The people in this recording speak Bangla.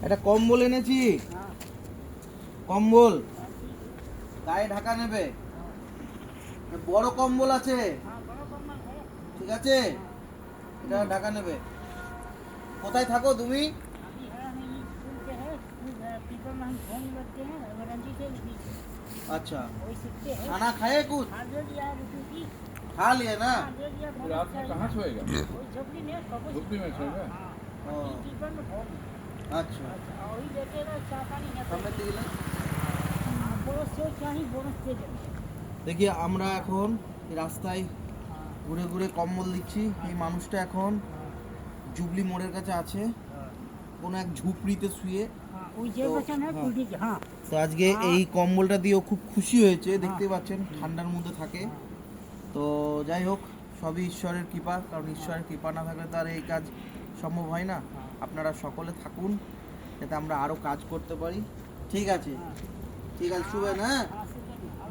একটা কম্বল এনেছি, কম্বল গায়ে ঢাকা নেবে, বড় কম্বল আছে, ঠিক আছে, এটা ঢাকা নেবে। কোথায় থাকো তুমি? अच्छा, खाना खाए कुछ? खा लिया ना? रात में कहाँ सोएगा? झोपड़ी में सोएगा? अच्छा, देखिए আমরা এখন রাস্তায় ঘুরে ঘুরে কম্বল দিচ্ছি। এই মানুষটা এখন জুবলি মোড়ের কাছে আছে, কোনো এক ঝুপড়িতে শুয়ে। তো আজকে এই কম্বলটা দিয়ে ও খুব খুশি হয়েছে, দেখতে পাচ্ছেন ঠান্ডার মধ্যে থাকে। তো যাই হোক, সবই ঈশ্বরের কৃপা, কারণ ঈশ্বরের কৃপা না থাকলে তো আর এই কাজ সম্ভব হয় না। আপনারা সকলে থাকুন যাতে আমরা আরও কাজ করতে পারি। ঠিক আছে, ঠিক আছে, শুবেন, হ্যাঁ।